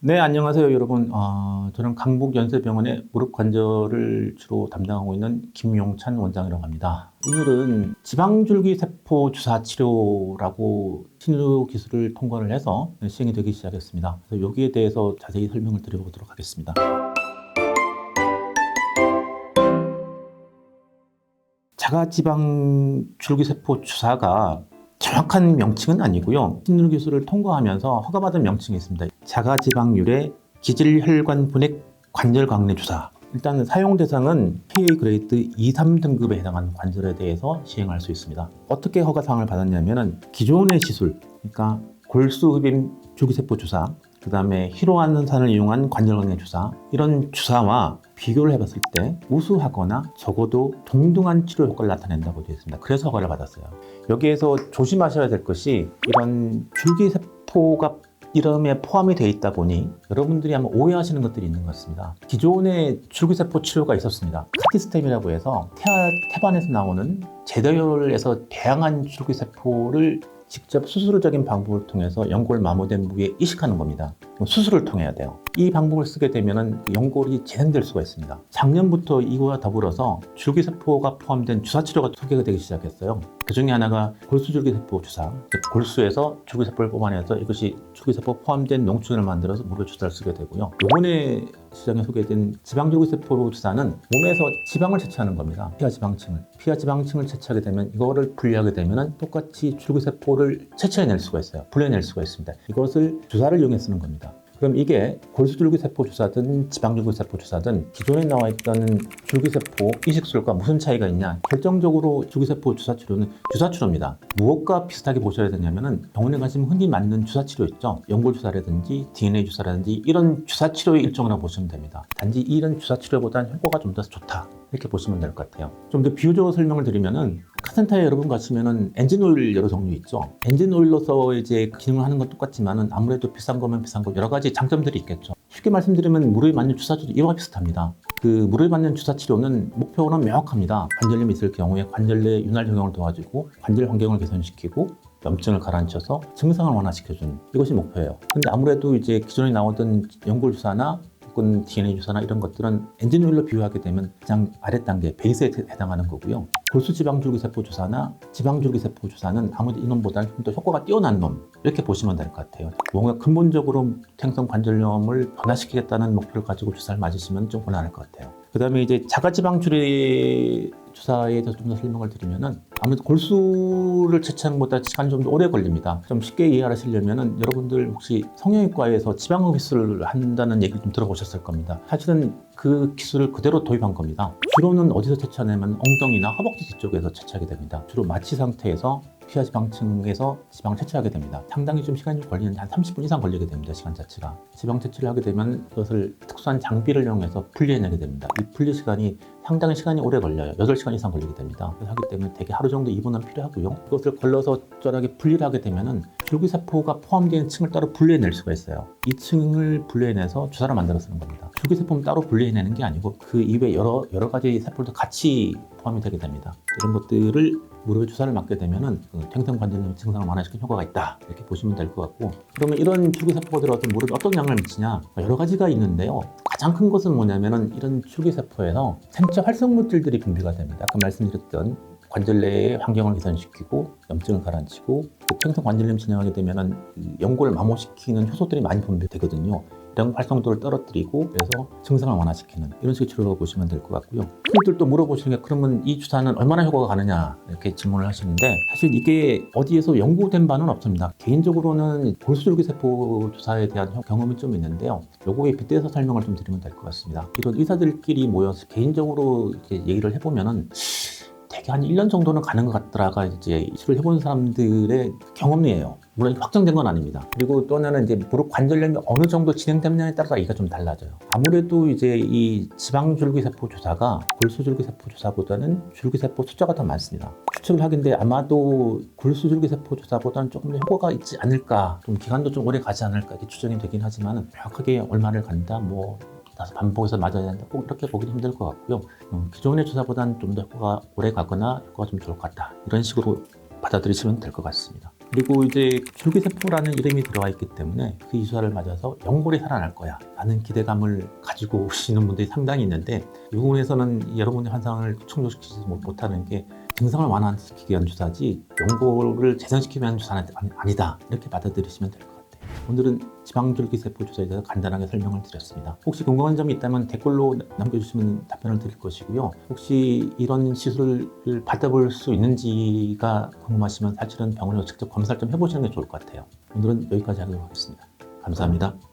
네, 안녕하세요, 여러분. 저는 강북연세병원의 무릎 관절을 주로 담당하고 있는 김용찬 원장이라고 합니다. 오늘은 지방줄기 세포 주사 치료라고 신규 기술을 통과를 해서 시행이 되기 시작했습니다. 그래서 여기에 대해서 자세히 설명을 드려보도록 하겠습니다. 자가지방 줄기세포 주사가 정확한 명칭은 아니고요. 신규 기술을 통과하면서 허가받은 명칭이 있습니다. 자가지방률의 기질혈관 분액 관절 강내 주사. 일단 사용 대상은 PA 그레이드 2, 3등급에 해당하는 관절에 대해서 시행할 수 있습니다. 어떻게 허가사항을 받았냐면은 기존의 시술, 그러니까 골수흡입 줄기세포 주사, 그 다음에 희로안산을 이용한 관절강내 주사, 이런 주사와 비교를 해봤을 때 우수하거나 적어도 동등한 치료 효과를 나타낸다고 되어 있습니다. 그래서 허가를 받았어요. 여기에서 조심하셔야 될 것이 이런 줄기세포가 이름에 포함이 되어 있다 보니 여러분들이 아마 오해하시는 것들이 있는 것 같습니다. 기존에 줄기세포 치료가 있었습니다. 카티스템이라고 해서 태반에서 나오는 제대혈에서 다양한 줄기세포를 직접 수술적인 방법을 통해서 연골 마모된 부위에 이식하는 겁니다. 수술을 통해야 돼요. 이 방법을 쓰게 되면 연골이 재생될 수가 있습니다. 작년부터 이거와 더불어서 줄기세포가 포함된 주사치료가 소개가 되기 시작했어요. 그 중에 하나가 골수줄기세포 주사, 골수에서 줄기세포를 뽑아내서 이것이 줄기세포 포함된 농축을 만들어서 무릎 주사를 쓰게 되고요. 이번에 시장에 소개된 지방줄기세포 주사는 몸에서 지방을 채취하는 겁니다. 피하 지방층을 채취하게 되면 이거를 분리하게 되면 똑같이 줄기세포를 채취해낼 수가 있어요. 분리해낼 수가 있습니다. 이것을 주사를 이용해 쓰는 겁니다. 그럼 이게 골수줄기세포 주사든 지방줄기세포 주사든 기존에 나와 있던 줄기세포 이식술과 무슨 차이가 있냐? 결정적으로 줄기세포 주사 치료는 주사치료입니다. 무엇과 비슷하게 보셔야 되냐면은 병원에 가시면 흔히 맞는 주사치료 있죠. 연골 주사라든지 DNA 주사라든지 이런 주사치료의 일종이라고 보시면 됩니다. 단지 이런 주사치료보다는 효과가 좀 더 좋다. 이렇게 보시면 될 것 같아요. 좀 더 비유적으로 설명을 드리면은 카센터에 여러분 가시면은 엔진 오일 여러 종류 있죠. 엔진 오일로서 이제 기능을 하는 건 똑같지만은 아무래도 비싼 거면 비싼 거 여러 가지 장점들이 있겠죠. 쉽게 말씀드리면 무릎에 맞는 주사치료 이와 비슷합니다. 그 무릎에 맞는 주사 치료는 목표는 명확합니다. 관절염이 있을 경우에 관절 내 윤활 적용을 도와주고 관절 환경을 개선시키고 염증을 가라앉혀서 증상을 완화시켜주는 이것이 목표예요. 근데 아무래도 이제 기존에 나오던 연골 주사나 혹은 DNA 주사나 이런 것들은 엔진 오일로 비유하게 되면 가장 아래 단계 베이스에 해당하는 거고요. 골수 지방줄기세포 주사나 지방줄기세포 주사는 아무래도 이놈보다는 좀 더 효과가 뛰어난 놈 이렇게 보시면 될 것 같아요. 뭔가 근본적으로 퇴행성 관절염을 변화시키겠다는 목표를 가지고 주사를 맞으시면 좀 곤란할 것 같아요. 그 다음에 이제 자가지방줄기 주사에 대해서 좀 더 설명을 드리면은 아무래도 골수를 채취하는 것보다 시간이 좀 더 오래 걸립니다. 좀 쉽게 이해하시려면은 여러분들 혹시 성형외과에서 지방흡입 기술을 한다는 얘기 좀 들어보셨을 겁니다. 사실은 그 기술을 그대로 도입한 겁니다. 주로는 어디서 채취하냐면 엉덩이나 허벅지 뒤쪽에서 채취하게 됩니다. 주로 마취 상태에서 피하 지방층에서 지방을 채취하게 됩니다. 상당히 좀 시간이 걸리는데 한 30분 이상 걸리게 됩니다. 시간 자체가. 지방 채취를 하게 되면 그것을 특수한 장비를 이용해서 분리해내게 됩니다. 이 분리 시간이 상당히 시간이 오래 걸려요. 8시간 이상 걸리게 됩니다. 그래서 하기 때문에 대개 하루 정도 입원은 필요하고요. 그것을 걸러서 쩌하게 분리를 하게 되면은 줄기세포가 포함되어 있는 층을 따로 분리해낼 수가 있어요. 이 층을 분리해내서 주사를 만들어 쓰는 겁니다. 줄기세포는 따로 분리해내는 게 아니고 그 이외 여러 가지 세포도 같이 포함이 되게 됩니다. 이런 것들을 무릎에 주사를 맞게 되면은 퇴행성 관절염 증상을 완화시키는 효과가 있다 이렇게 보시면 될 것 같고, 그러면 이런 줄기세포가 들어와서 무릎에 어떤 영향을 미치냐 여러 가지가 있는데요. 가장 큰 것은 뭐냐면은 이런 줄기세포에서 생체 활성 물질들이 분비가 됩니다. 아까 말씀드렸던 관절 내의 환경을 개선시키고 염증을 가라앉히고 퇴행성 관절염 진행하게 되면은 연골을 마모시키는 효소들이 많이 분비되거든요. 이런 활성도를 떨어뜨리고 그래서 증상을 완화시키는 이런 식의 치료라고 보시면 될 것 같고요. 흔히들 또 물어보시는 게 그러면 이 주사는 얼마나 효과가 가느냐 이렇게 질문을 하시는데, 사실 이게 어디에서 연구된 바는 없습니다. 개인적으로는 골수줄기세포 주사에 대한 경험이 좀 있는데요. 요거에 빗대서 설명을 좀 드리면 될 것 같습니다. 이런 의사들끼리 모여서 개인적으로 이렇게 얘기를 해보면은 대개 한 1년 정도는 가는 것 같더라가 이제 치료를 해본 사람들의 경험이에요. 물론 확정된 건 아닙니다. 그리고 또 하나는 이제 무릎 관절염이 어느 정도 진행되느냐에 따라서 얘기가 좀 달라져요. 아무래도 이제 이 지방줄기세포 주사가 골수줄기세포 주사보다는 줄기세포 숫자가 더 많습니다. 추측을 하긴데 아마도 골수줄기세포 주사보다는 조금 더 효과가 있지 않을까, 좀 기간도 좀 오래 가지 않을까 이렇게 추정이 되긴 하지만 정확하게 얼마를 간다 다시 반복해서 맞아야 된다 꼭 이렇게 보기는 힘들 것 같고요. 기존의 주사보다는 좀 더 효과가 오래 가거나 효과가 좀 좋을 것 같다 이런 식으로 받아들이시면 될 것 같습니다. 그리고 이제 줄기세포라는 이름이 들어가 있기 때문에 그 이 주사를 맞아서 영골이 살아날 거야 라는 기대감을 가지고 오시는 분들이 상당히 있는데 이 부분에서는 여러분의 환상을 충족시키지 못하는 게 증상을 완화시키기 위한 주사지 연골을 재생시키기 위한 주사는 아니다 이렇게 받아들이시면 될 것 같아요. 오늘은 지방줄기세포 주사에 대해서 간단하게 설명을 드렸습니다. 혹시 궁금한 점이 있다면 댓글로 남겨주시면 답변을 드릴 것이고요. 혹시 이런 시술을 받아볼 수 있는지가 궁금하시면 사실은 병원에서 직접 검사를 좀 해보시는 게 좋을 것 같아요. 오늘은 여기까지 하도록 하겠습니다. 감사합니다.